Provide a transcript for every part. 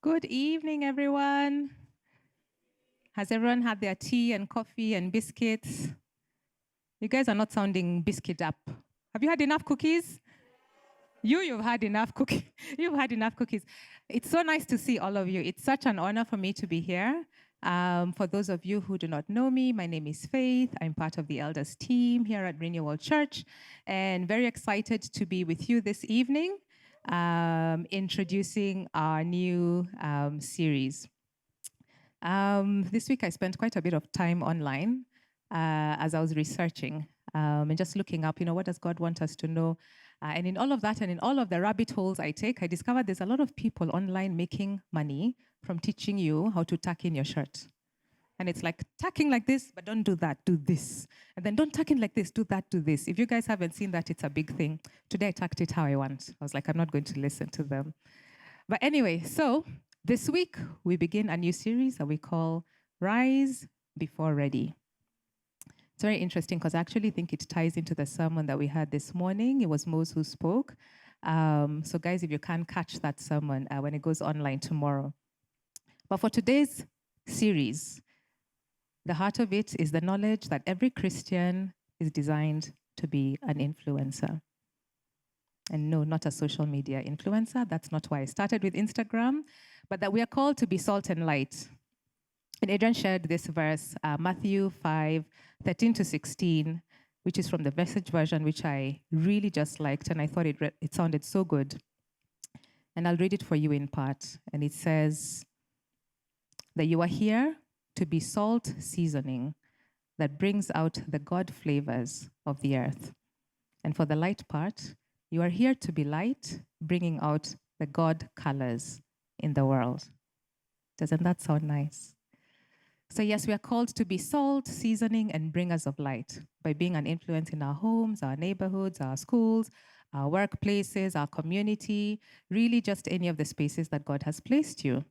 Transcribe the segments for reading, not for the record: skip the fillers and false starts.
Good evening, everyone. Has everyone had their tea and coffee and biscuits? You guys are not sounding biscuit up. Have you had enough cookies? You've had enough cookies. You've had enough cookies. It's so nice to see all of you. It's such an honor for me to be here. For those of you who do not know me, my name is Faith. I'm part of the elders team here at Renewal Church, and very excited to be with you this evening, introducing our new series. This week I spent quite a bit of time online as I was researching and just looking up, what does God want us to know? And in all of that and in all of the rabbit holes I take, I discovered there's a lot of people online making money from teaching you how to tuck in your shirt. And it's like tucking like this, but don't do that, do this. And then don't tuck in like this, do that, do this. If you guys haven't seen that, it's a big thing. Today I tucked it how I want. I was like, I'm not going to listen to them. But anyway, so this week we begin a new series that we call Rise Before Ready. It's very interesting because I actually think it ties into the sermon that we had this morning. It was Mose who spoke. So guys, if you can catch that sermon when it goes online tomorrow. But for today's series, the heart of it is the knowledge that every Christian is designed to be an influencer. And no, not a social media influencer. That's not why I started with Instagram, but that we are called to be salt and light. And Adrian shared this verse, Matthew 5:13-16, which is from the Message version, which I really just liked, and I thought it sounded so good. And I'll read it for you in part. And it says that you are here to be salt seasoning that brings out the God flavors of the earth. And for the light part, you are here to be light, bringing out the God colors in the world. Doesn't that sound nice? So yes, we are called to be salt, seasoning, and bringers of light by being an influence in our homes, our neighborhoods, our schools, our workplaces, our community, really just any of the spaces that God has placed you.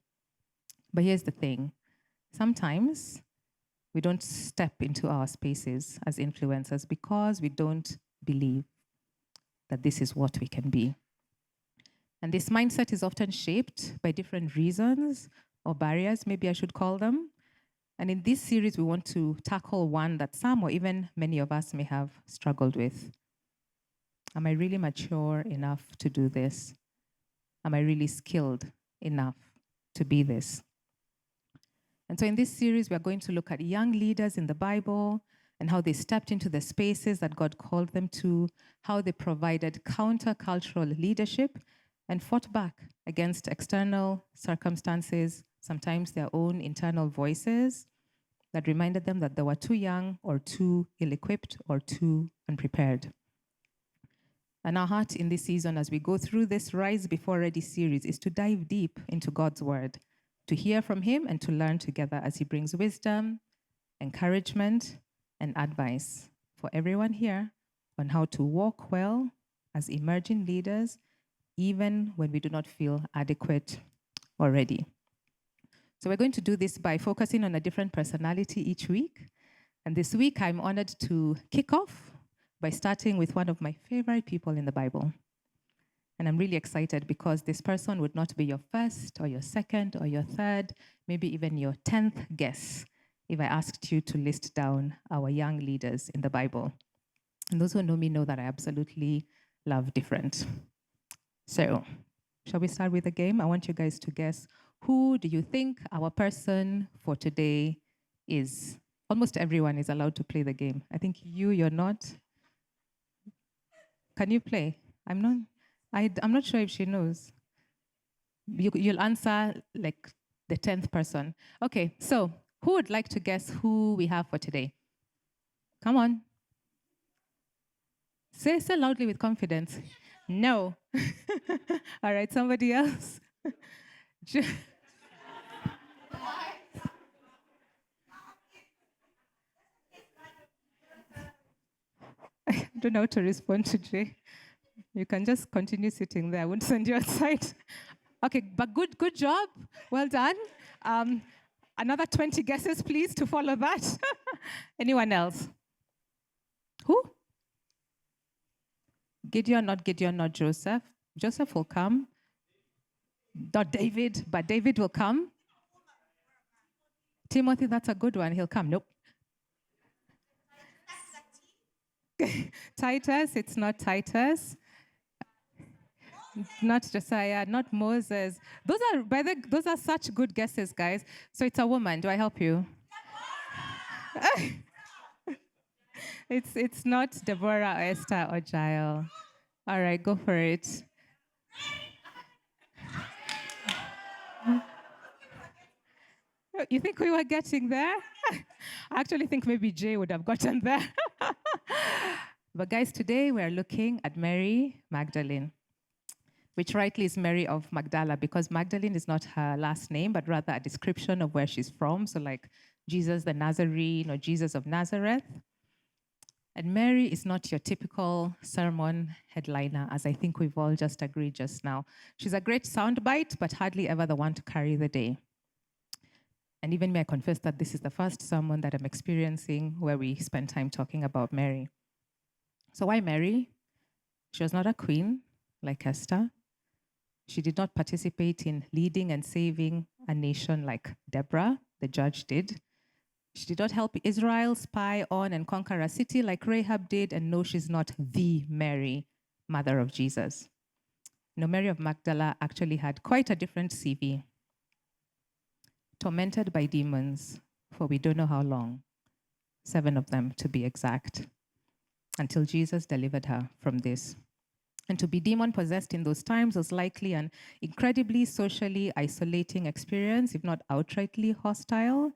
But here's the thing. Sometimes we don't step into our spaces as influencers because we don't believe that this is what we can be. And this mindset is often shaped by different reasons or barriers, maybe I should call them. And in this series, we want to tackle one that some or even many of us may have struggled with. Am I really mature enough to do this? Am I really skilled enough to be this? And so in this series, we are going to look at young leaders in the Bible and how they stepped into the spaces that God called them to, how they provided countercultural leadership and fought back against external circumstances, sometimes their own internal voices that reminded them that they were too young or too ill-equipped or too unprepared. And our heart in this season, as we go through this Rise Before Ready series, is to dive deep into God's word, to hear from him and to learn together as he brings wisdom, encouragement, and advice for everyone here on how to walk well as emerging leaders, even when we do not feel adequate or ready. So we're going to do this by focusing on a different personality each week. And this week, I'm honored to kick off by starting with one of my favorite people in the Bible. And I'm really excited because this person would not be your first or your second or your third, maybe even your 10th guess if I asked you to list down our young leaders in the Bible. And those who know me know that I absolutely love different. So, shall we start with the game? I want you guys to guess, who do you think our person for today is? Almost everyone is allowed to play the game. I think you're not. Can you play? I'm not sure if she knows. You'll answer like the 10th person. Okay, so who would like to guess who we have for today? Come on. Say loudly with confidence. No. All right, somebody else. I don't know how to respond to Jay. You can just continue sitting there. I won't send you outside. Okay, but good job. Well done. Another 20 guesses, please, to follow that. Anyone else? Who? Gideon, not Joseph. Joseph will come. Not David, but David will come. Timothy, that's a good one. He'll come. Nope. Titus, it's not Titus. Not Josiah, not Moses. Those are such good guesses, guys. So it's a woman. Do I help you? It's not Deborah, or Esther, or Jael. All right, go for it. You think we were getting there? I actually think maybe Jay would have gotten there. But guys, today we're looking at Mary Magdalene, which rightly is Mary of Magdala, because Magdalene is not her last name, but rather a description of where she's from. So like Jesus the Nazarene or Jesus of Nazareth. And Mary is not your typical sermon headliner, as I think we've all just agreed just now. She's a great soundbite, but hardly ever the one to carry the day. And even may I confess that this is the first sermon that I'm experiencing where we spend time talking about Mary. So why Mary? She was not a queen like Esther. She did not participate in leading and saving a nation like Deborah, the judge, did. She did not help Israel spy on and conquer a city like Rahab did. And no, she's not the Mary, mother of Jesus. No, Mary of Magdala actually had quite a different CV. Tormented by demons for we don't know how long, 7 of them to be exact, until Jesus delivered her from this. And to be demon possessed in those times was likely an incredibly socially isolating experience, if not outrightly hostile.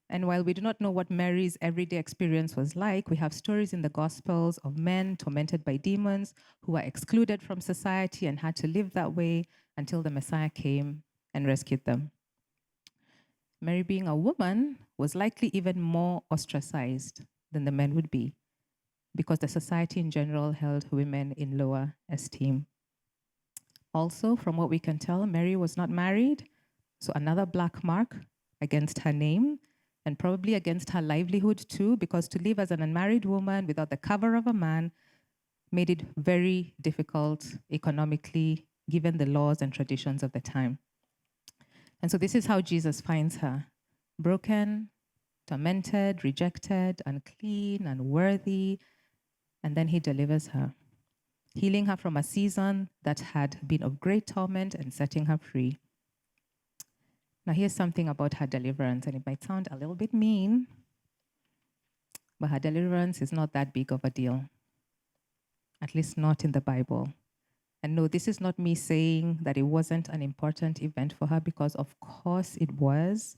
And while we do not know what Mary's everyday experience was like, we have stories in the Gospels of men tormented by demons who were excluded from society and had to live that way until the Messiah came and rescued them. Mary, being a woman, was likely even more ostracized than the men would be, because the society in general held women in lower esteem. Also, from what we can tell, Mary was not married, so another black mark against her name, and probably against her livelihood too, because to live as an unmarried woman without the cover of a man made it very difficult economically, given the laws and traditions of the time. And so this is how Jesus finds her: broken, tormented, rejected, unclean, unworthy, and then he delivers her, healing her from a season that had been of great torment and setting her free. Now, here's something about her deliverance, and it might sound a little bit mean, but her deliverance is not that big of a deal, at least not in the Bible. And no, this is not me saying that it wasn't an important event for her, because of course it was,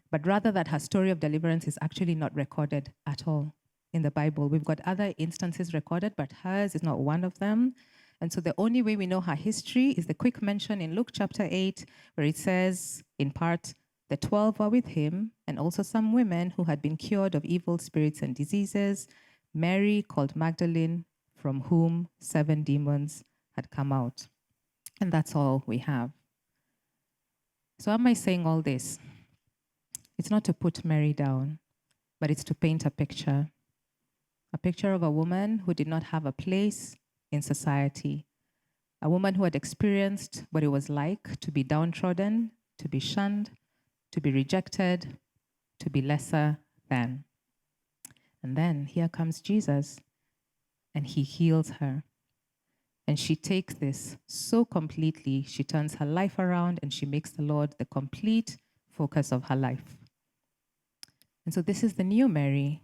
but rather that her story of deliverance is actually not recorded at all in the Bible. We've got other instances recorded, but hers is not one of them. And so the only way we know her history is the quick mention in Luke chapter 8, where it says, in part, the 12 were with him, and also some women who had been cured of evil spirits and diseases, Mary called Magdalene, from whom 7 demons had come out. And that's all we have. So am I saying all this? It's not to put Mary down, but it's to paint a picture of a woman who did not have a place in society, a woman who had experienced what it was like to be downtrodden, to be shunned, to be rejected, to be lesser than. And then here comes Jesus, and he heals her. And she takes this so completely, she turns her life around and she makes the Lord the complete focus of her life. And so this is the new Mary,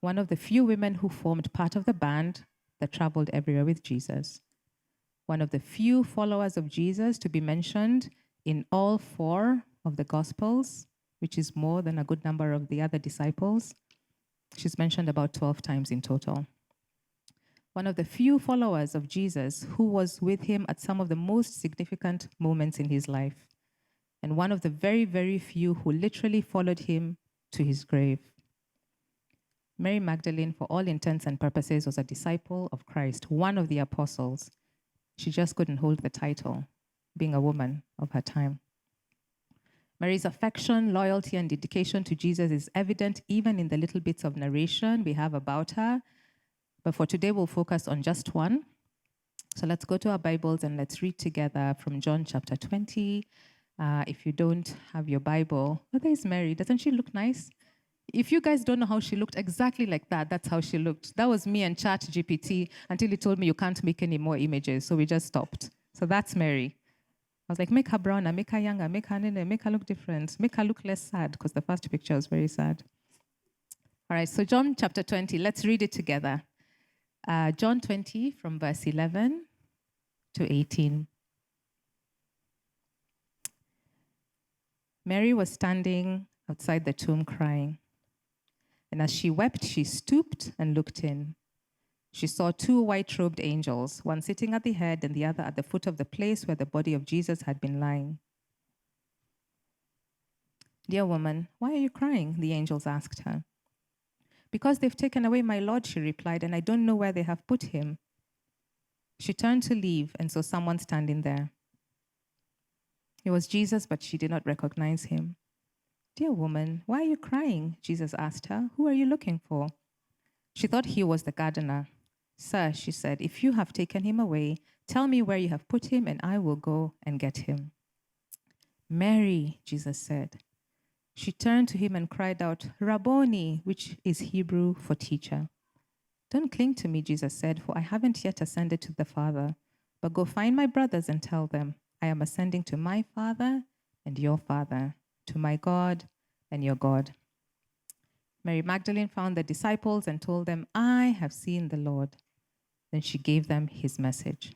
one of the few women who formed part of the band that traveled everywhere with Jesus, one of the few followers of Jesus to be mentioned in all 4 of the Gospels, which is more than a good number of the other disciples. She's mentioned about 12 times in total. One of the few followers of Jesus who was with him at some of the most significant moments in his life, and one of the very, very few who literally followed him to his grave. Mary Magdalene, for all intents and purposes, was a disciple of Christ, one of the apostles. She just couldn't hold the title, being a woman of her time. Mary's affection, loyalty, and dedication to Jesus is evident even in the little bits of narration we have about her. But for today, we'll focus on just one. So let's go to our Bibles and let's read together from John chapter 20. If you don't have your Bible, oh, there's Mary. Doesn't she look nice? If you guys don't know how she looked exactly like that, that's how she looked. That was me and Chat GPT until he told me you can't make any more images. So we just stopped. So that's Mary. I was like, make her browner, make her younger, make her nene, make her look different, make her look less sad, because the first picture was very sad. All right, so John chapter 20, let's read it together. John 20 from verse 11 to 18. Mary was standing outside the tomb crying. And as she wept, she stooped and looked in. She saw two white-robed angels, one sitting at the head and the other at the foot of the place where the body of Jesus had been lying. "Dear woman, why are you crying?" the angels asked her. "Because they've taken away my Lord," she replied, "and I don't know where they have put him." She turned to leave and saw someone standing there. It was Jesus, but she did not recognize him. "Dear woman, why are you crying?" Jesus asked her. "Who are you looking for?" She thought he was the gardener. "Sir," she said, "if you have taken him away, tell me where you have put him, and I will go and get him." "Mary," Jesus said. She turned to him and cried out, "Rabboni," which is Hebrew for teacher. "Don't cling to me," Jesus said, "for I haven't yet ascended to the Father. But go find my brothers and tell them, I am ascending to my Father and your Father, to my God and your God." Mary Magdalene found the disciples and told them, "I have seen the Lord." Then she gave them his message.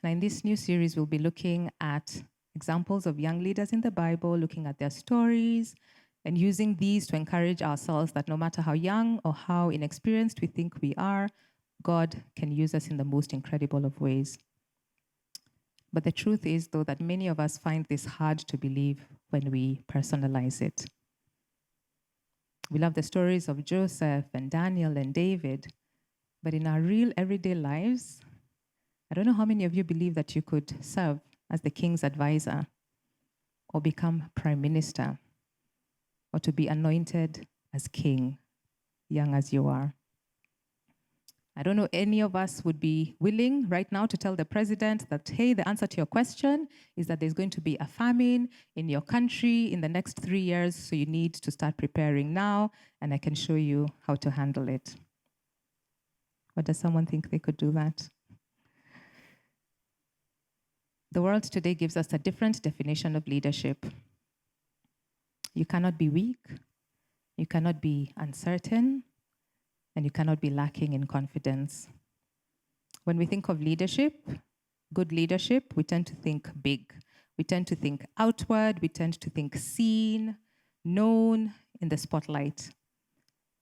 Now, in this new series, we'll be looking at examples of young leaders in the Bible, looking at their stories, and using these to encourage ourselves that no matter how young or how inexperienced we think we are, God can use us in the most incredible of ways. But the truth is, though, that many of us find this hard to believe when we personalize it. We love the stories of Joseph and Daniel and David, but in our real everyday lives, I don't know how many of you believe that you could serve as the king's advisor or become prime minister or to be anointed as king, young as you are. I don't know any of us would be willing right now to tell the president that, hey, the answer to your question is that there's going to be a famine in your country in the next 3 years, so you need to start preparing now, and I can show you how to handle it. Or does someone think they could do that? The world today gives us a different definition of leadership. You cannot be weak, you cannot be uncertain, and you cannot be lacking in confidence. When we think of leadership, good leadership, we tend to think big. We tend to think outward, we tend to think seen, known, in the spotlight.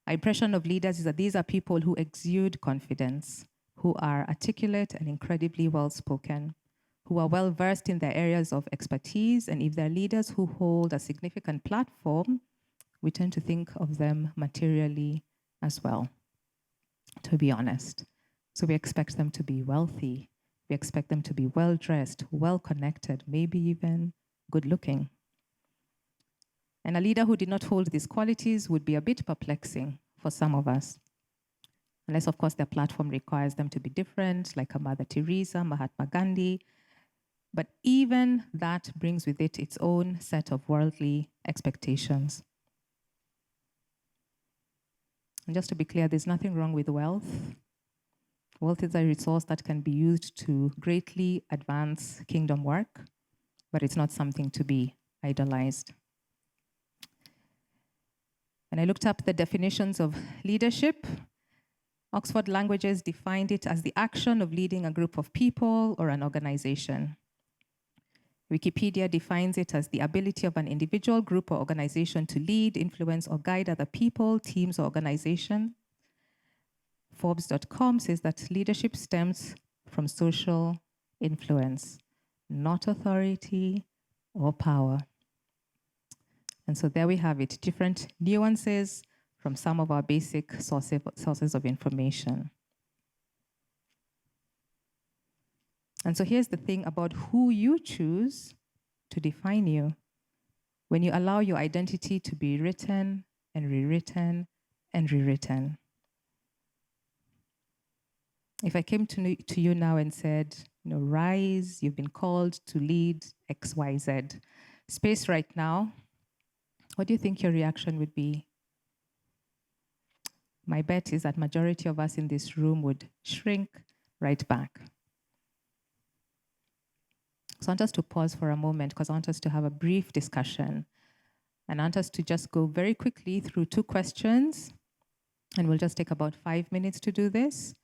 Our impression of leaders is that these are people who exude confidence, who are articulate and incredibly well-spoken, who are well-versed in their areas of expertise, and if they're leaders who hold a significant platform, we tend to think of them materially as well, to be honest. So we expect them to be wealthy, we expect them to be well-dressed, well-connected, maybe even good-looking. And a leader who did not hold these qualities would be a bit perplexing for some of us. Unless, of course, their platform requires them to be different, like a Mother Teresa, Mahatma Gandhi. But even that brings with it its own set of worldly expectations. And just to be clear, there's nothing wrong with wealth. Wealth is a resource that can be used to greatly advance kingdom work, but it's not something to be idolized. When I looked up the definitions of leadership, Oxford Languages defined it as the action of leading a group of people or an organization. Wikipedia defines it as the ability of an individual, group, or organization to lead, influence, or guide other people, teams, or organizations. Forbes.com says that leadership stems from social influence, not authority or power. And so there we have it, different nuances from some of our basic sources of information. And so here's the thing about who you choose to define you. When you allow your identity to be written and rewritten and rewritten. If I came to you now and said, rise, you've been called to lead X, Y, Z space right now, what do you think your reaction would be? My bet is that majority of us in this room would shrink right back. So I want us to pause for a moment because I want us to have a brief discussion. And I want us to just go very quickly through 2 questions. And we'll just take about 5 minutes to do this.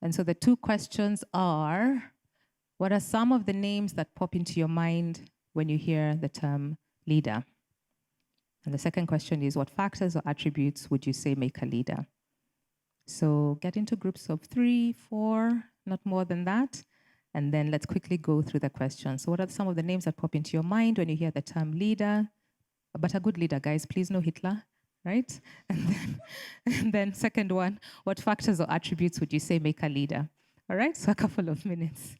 And so the 2 questions are, what are some of the names that pop into your mind when you hear the term leader? And the second question is, what factors or attributes would you say make a leader? So get into groups of 3, 4, not more than that. And then let's quickly go through the questions. So what are some of the names that pop into your mind when you hear the term leader? But a good leader, guys, please no Hitler, right? And then second one, what factors or attributes would you say make a leader? All right, so a couple of minutes.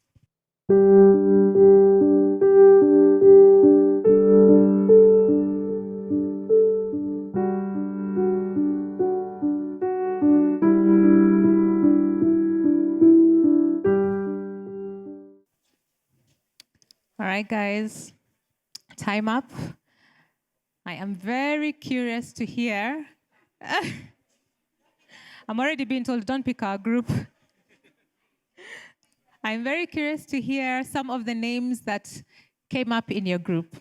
All right, guys, time up. I am very curious to hear. I'm already being told, don't pick our group. I'm very curious to hear some of the names that came up in your group.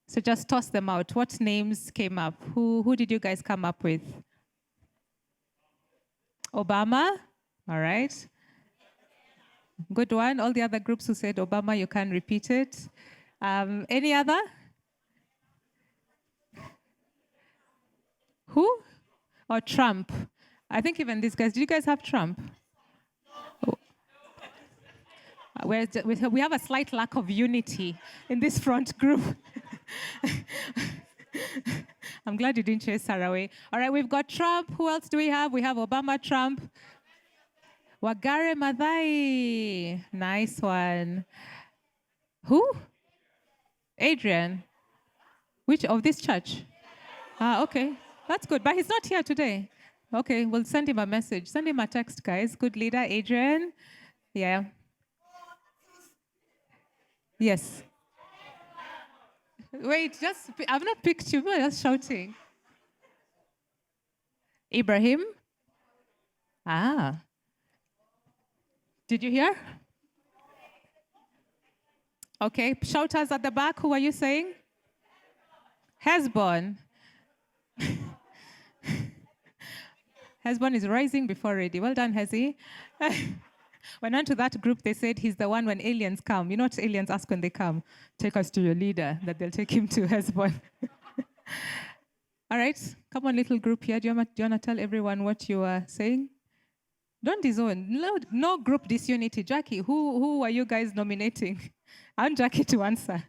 So just toss them out. What names came up? Who did you guys come up with? Obama? All right. Good one. All the other groups who said Obama, you can repeat it. Any other? Who? Or Trump? I think even these guys, did you guys have Trump? Oh. We have a slight lack of unity in this front group. I'm glad you didn't chase Sarah away. All right, we've got Trump. Who else do we have? We have Obama, Trump. Wagare Madai. Nice one. Who? Adrian. Which of this church? Okay. That's good. But he's not here today. Okay, we'll send him a message. Send him a text, guys. Good leader, Adrian. Yeah. Yes. Wait, I've not picked you. We're just shouting. Ibrahim? Did you hear? Okay, shouters at the back. Who are you saying? Hezbon. Hezbon is rising before ready. Well done, Hezi. When I went to that group, they said he's the one when aliens come. You know what aliens ask when they come? Take us to your leader, that they'll take him to Hezbon. All right, come on, little group here. Do you want to tell everyone what you are saying? Don't disown. No group disunity. Jackie, who are you guys nominating? I want Jackie to answer.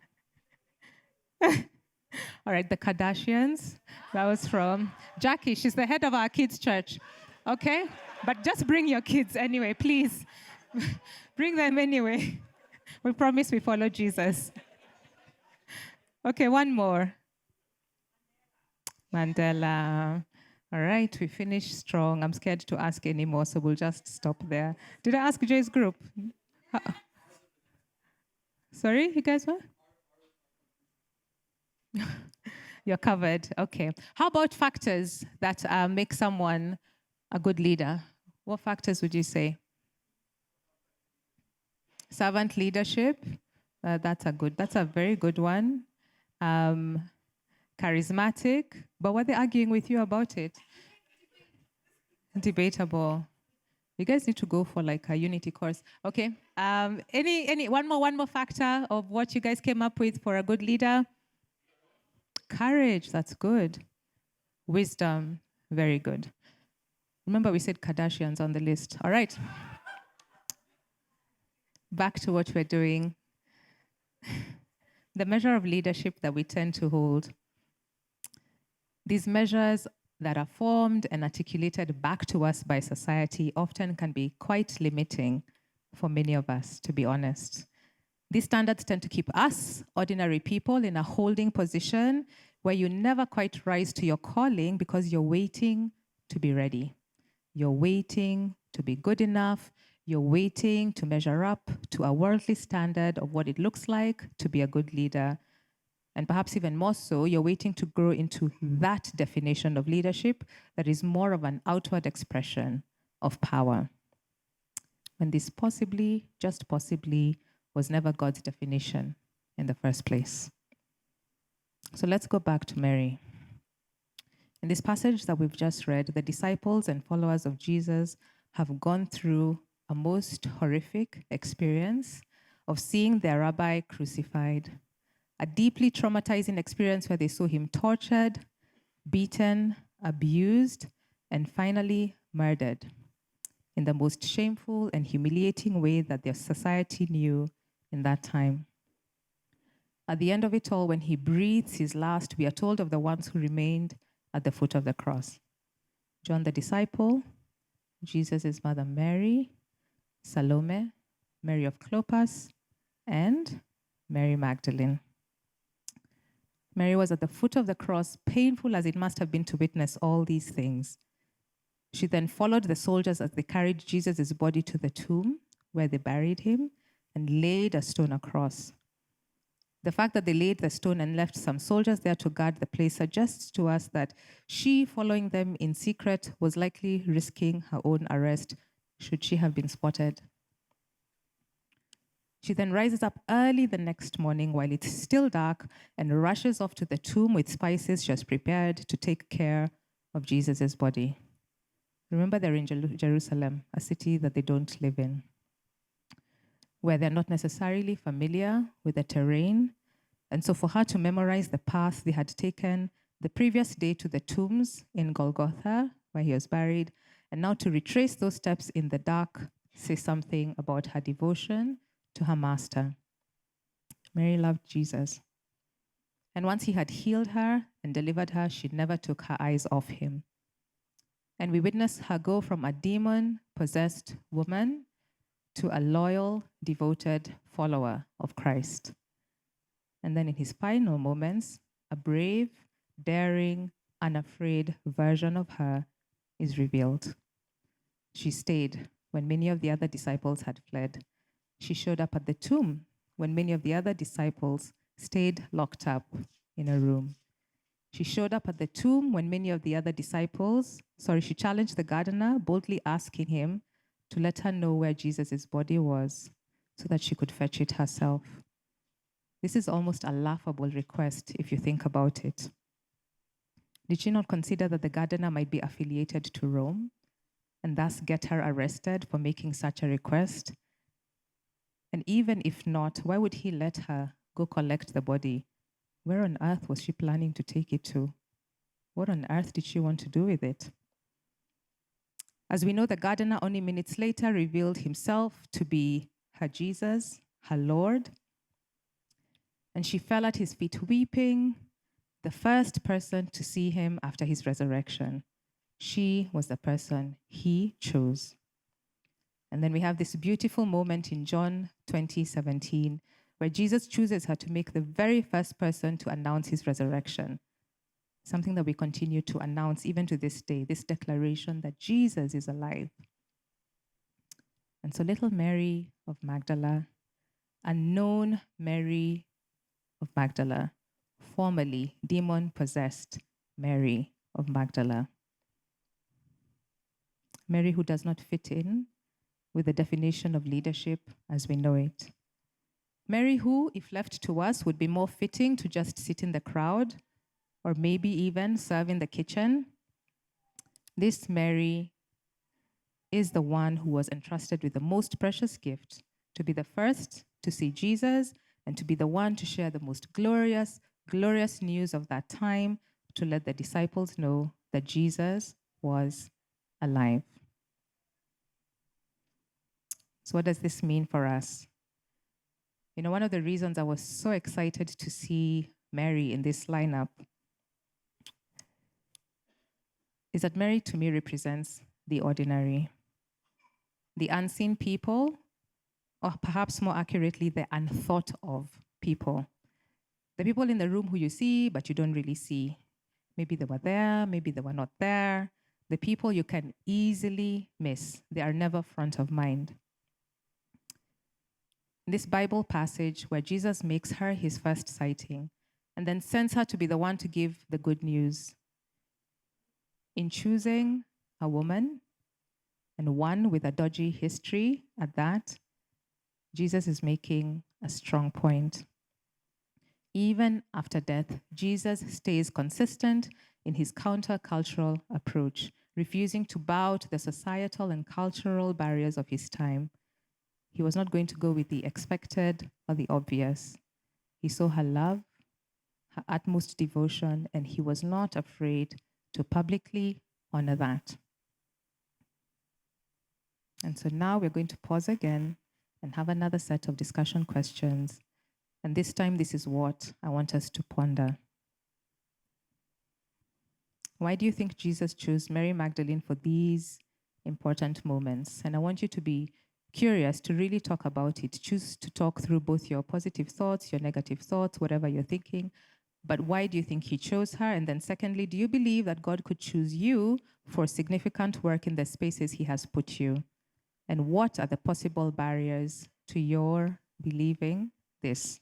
All right, the Kardashians. That was from Jackie. She's the head of our kids' church. Okay? But just bring your kids anyway, please. Bring them anyway. We promise we follow Jesus. Okay, one more. Mandela. All right, we finished strong. I'm scared to ask any more, so we'll just stop there. Did I ask Jay's group? Sorry, you guys what? You're covered. Okay. How about factors that make someone a good leader? What factors would you say? Servant leadership. That's a very good one. Charismatic. But were they arguing with you about it? Debatable. You guys need to go for like a unity course. Okay. Any one more factor of what you guys came up with for a good leader? Courage. That's good. Wisdom. Very good. Remember, we said Kardashians on the list. All right. Back to what we're doing. The measure of leadership that we tend to hold. These measures that are formed and articulated back to us by society often can be quite limiting for many of us, to be honest. These standards tend to keep us, ordinary people, in a holding position where you never quite rise to your calling because you're waiting to be ready. You're waiting to be good enough. You're waiting to measure up to a worldly standard of what it looks like to be a good leader. And perhaps even more so, you're waiting to grow into that definition of leadership that is more of an outward expression of power. When this possibly, just possibly, was never God's definition in the first place. So let's go back to Mary. In this passage that we've just read, the disciples and followers of Jesus have gone through a most horrific experience of seeing their rabbi crucified, a deeply traumatizing experience where they saw him tortured, beaten, abused, and finally murdered in the most shameful and humiliating way that their society knew in that time. At the end of it all, when he breathes his last, we are told of the ones who remained at the foot of the cross. John the disciple, Jesus' mother Mary, Salome, Mary of Clopas, and Mary Magdalene. Mary was at the foot of the cross, painful as it must have been to witness all these things. She then followed the soldiers as they carried Jesus' body to the tomb, where they buried him, and laid a stone across. The fact that they laid the stone and left some soldiers there to guard the place suggests to us that she, following them in secret, was likely risking her own arrest should she have been spotted. She then rises up early the next morning while it's still dark and rushes off to the tomb with spices she has prepared to take care of Jesus' body. Remember, they're in Jerusalem, a city that they don't live in, where they're not necessarily familiar with the terrain. And so for her to memorize the path they had taken the previous day to the tombs in Golgotha, where he was buried, and now to retrace those steps in the dark, says something about her devotion to her master. Mary loved Jesus. And once he had healed her and delivered her, she never took her eyes off him. And we witness her go from a demon-possessed woman to a loyal, devoted follower of Christ. And then in his final moments, a brave, daring, unafraid version of her is revealed. She stayed when many of the other disciples had fled. She showed up at the tomb when many of the other disciples stayed locked up in a room. She showed up at the tomb when many of the other disciples, she challenged the gardener, boldly asking him to let her know where Jesus' body was so that she could fetch it herself. This is almost a laughable request if you think about it. Did she not consider that the gardener might be affiliated to Rome and thus get her arrested for making such a request? And even if not, why would he let her go collect the body? Where on earth was she planning to take it to? What on earth did she want to do with it? As we know, the gardener only minutes later revealed himself to be her Jesus, her Lord. And she fell at his feet weeping, the first person to see him after his resurrection. She was the person he chose. And then we have this beautiful moment in John 20:17, where Jesus chooses her to make the very first person to announce his resurrection. Something that we continue to announce even to this day, this declaration that Jesus is alive. And so little Mary of Magdala, unknown Mary of Magdala, formerly demon-possessed Mary of Magdala. Mary who does not fit in with the definition of leadership as we know it. Mary who, if left to us, would be more fitting to just sit in the crowd or maybe even serve in the kitchen. This Mary is the one who was entrusted with the most precious gift, to be the first to see Jesus and to be the one to share the most glorious, glorious news of that time, to let the disciples know that Jesus was alive. So what does this mean for us? You know, one of the reasons I was so excited to see Mary in this lineup is that Mary to me represents the ordinary, the unseen people, or perhaps more accurately, the unthought of people. The people in the room who you see, but you don't really see. Maybe they were there, maybe they were not there, the people you can easily miss. They are never front of mind. In this Bible passage where Jesus makes her his first sighting and then sends her to be the one to give the good news. In choosing a woman, and one with a dodgy history at that, Jesus is making a strong point. Even after death, Jesus stays consistent in his countercultural approach, refusing to bow to the societal and cultural barriers of his time. He was not going to go with the expected or the obvious. He saw her love, her utmost devotion, and he was not afraid to publicly honor that. And so now we're going to pause again and have another set of discussion questions. And this time, this is what I want us to ponder. Why do you think Jesus chose Mary Magdalene for these important moments? And I want you to be curious to really talk about it. Choose to talk through both your positive thoughts, your negative thoughts, whatever you're thinking. But why do you think he chose her? And then secondly, do you believe that God could choose you for significant work in the spaces he has put you? And what are the possible barriers to your believing this?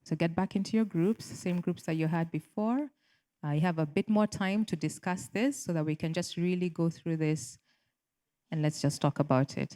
So get back into your groups, same groups that you had before. You have a bit more time to discuss this so that we can just really go through this and let's just talk about it.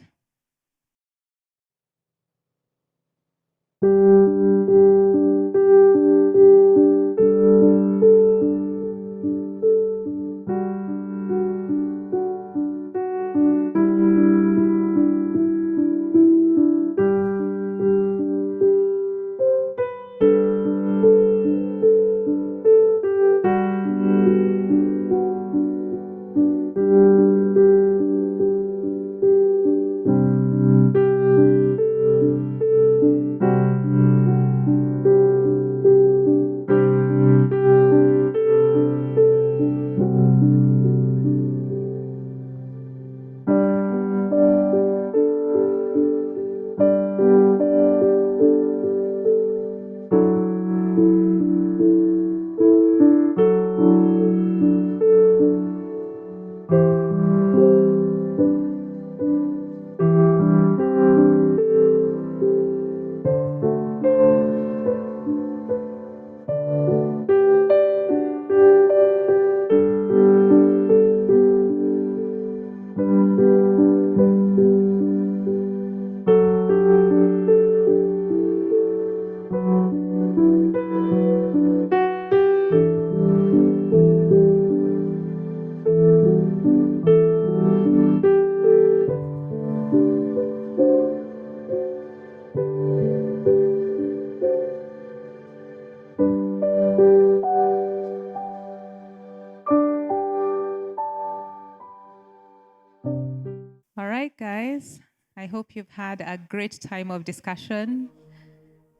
All right, guys. I hope you've had a great time of discussion.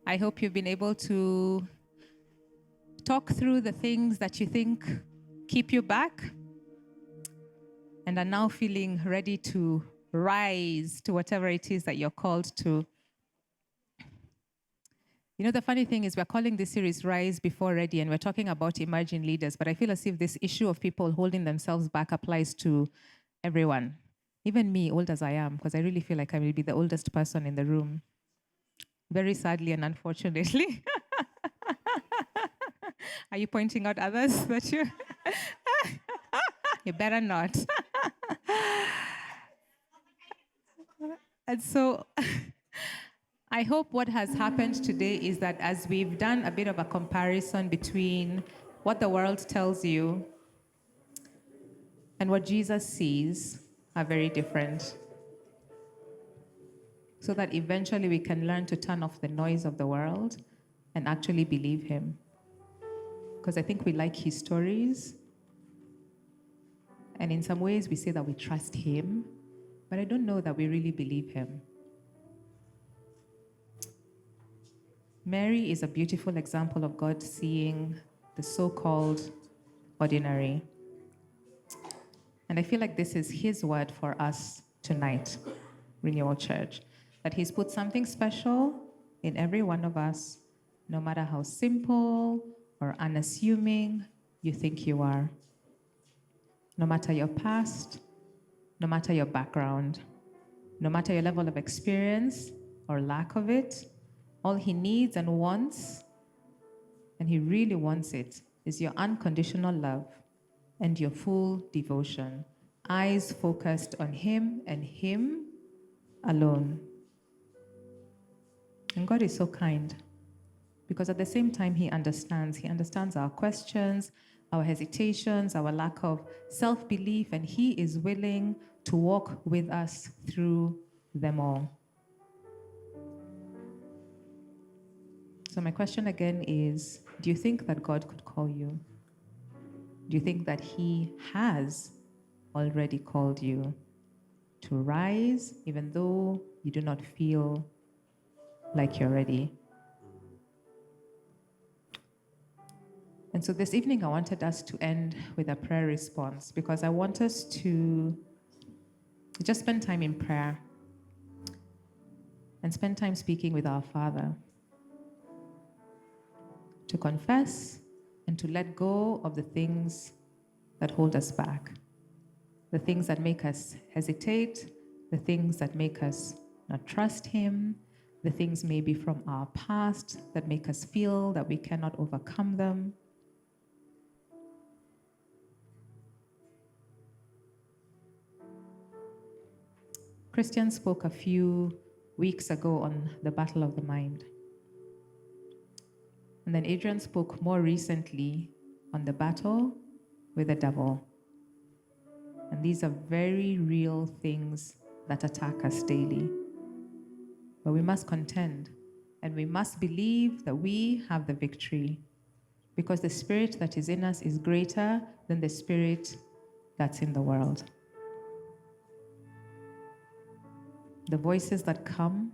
I hope you've been able to talk through the things that you think keep you back and are now feeling ready to rise to whatever it is that you're called to. You know, the funny thing is we're calling this series Rise Before Ready, and we're talking about emerging leaders, but I feel as if this issue of people holding themselves back applies to everyone, even me, old as I am, because I really feel like I will be the oldest person in the room. Very sadly and unfortunately. Are you pointing out others that you... You better not. And so I hope what has happened today is that as we've done a bit of a comparison between what the world tells you and what Jesus sees are very different. So that eventually we can learn to turn off the noise of the world and actually believe him. Because I think we like his stories. And in some ways we say that we trust him, but I don't know that we really believe him. Mary is a beautiful example of God seeing the so-called ordinary. And I feel like this is his word for us tonight, Renewal Church, that he's put something special in every one of us, no matter how simple or unassuming you think you are. No matter your past, no matter your background, no matter your level of experience or lack of it, all he needs and wants, and he really wants it, is your unconditional love and your full devotion. Eyes focused on him and him alone. And God is so kind because at the same time, he understands. He understands our questions, our hesitations, our lack of self-belief, and he is willing to walk with us through them all. So my question again is, do you think that God could call you? Do you think that he has already called you to rise, even though you do not feel like you're ready? And so this evening, I wanted us to end with a prayer response because I want us to just spend time in prayer and spend time speaking with our Father, to confess and to let go of the things that hold us back, the things that make us hesitate, the things that make us not trust him, the things maybe from our past that make us feel that we cannot overcome them. Christian spoke a few weeks ago on the battle of the mind. And then Adrian spoke more recently on the battle with the devil. And these are very real things that attack us daily. But we must contend, and we must believe that we have the victory, because the spirit that is in us is greater than the spirit that's in the world. The voices that come,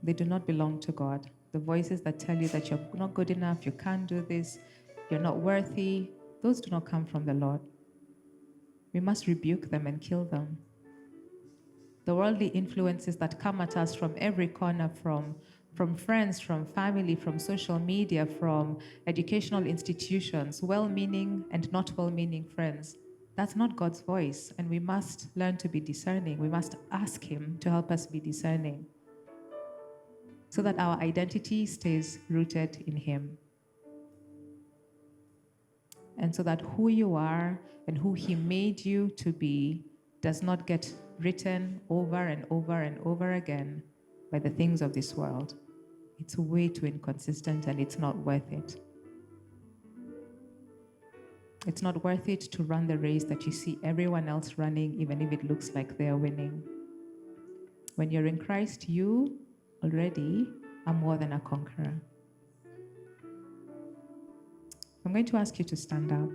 they do not belong to God. The voices that tell you that you're not good enough, you can't do this, you're not worthy, those do not come from the Lord. We must rebuke them and kill them. The worldly influences that come at us from every corner, from friends, from family, from social media, from educational institutions, well-meaning and not well-meaning friends, that's not God's voice, and we must learn to be discerning. We must ask him to help us be discerning so that our identity stays rooted in him. And so that who you are and who he made you to be does not get written over and over and over again by the things of this world. It's way too inconsistent and it's not worth it. It's not worth it to run the race that you see everyone else running, even if it looks like they're winning. When you're in Christ, you already are more than a conqueror. I'm going to ask you to stand up.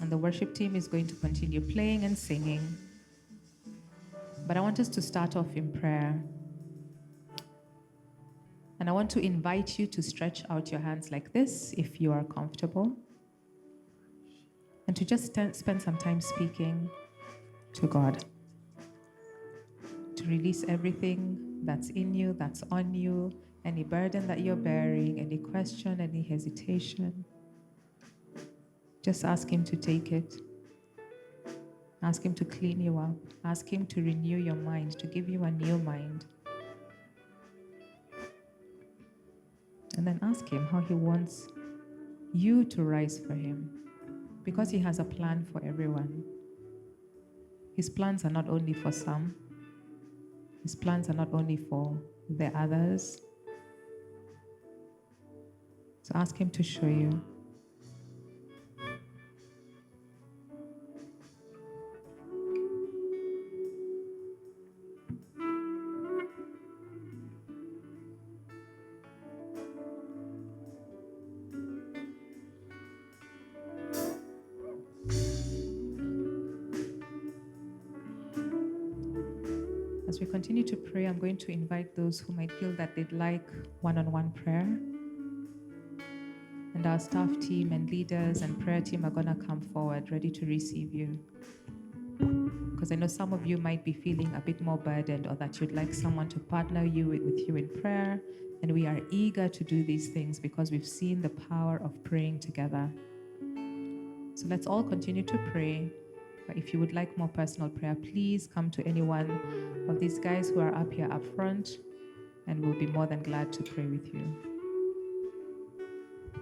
And the worship team is going to continue playing and singing. But I want us to start off in prayer. And I want to invite you to stretch out your hands like this, if you are comfortable. And to just spend some time speaking to God. To release everything that's in you, that's on you, any burden that you're bearing, any question, any hesitation. Just ask him to take it. Ask him to clean you up. Ask him to renew your mind, to give you a new mind. And then ask him how he wants you to rise for him, because he has a plan for everyone. His plans are not only for some. His plans are not only for the others. So ask him to show you. As we continue to pray, I'm going to invite those who might feel that they'd like one-on-one prayer. And our staff team and leaders and prayer team are going to come forward ready to receive you. Because I know some of you might be feeling a bit more burdened, or that you'd like someone to partner with you in prayer. And we are eager to do these things because we've seen the power of praying together. So let's all continue to pray. But if you would like more personal prayer, please come to any one of these guys who are up here up front, and we'll be more than glad to pray with you.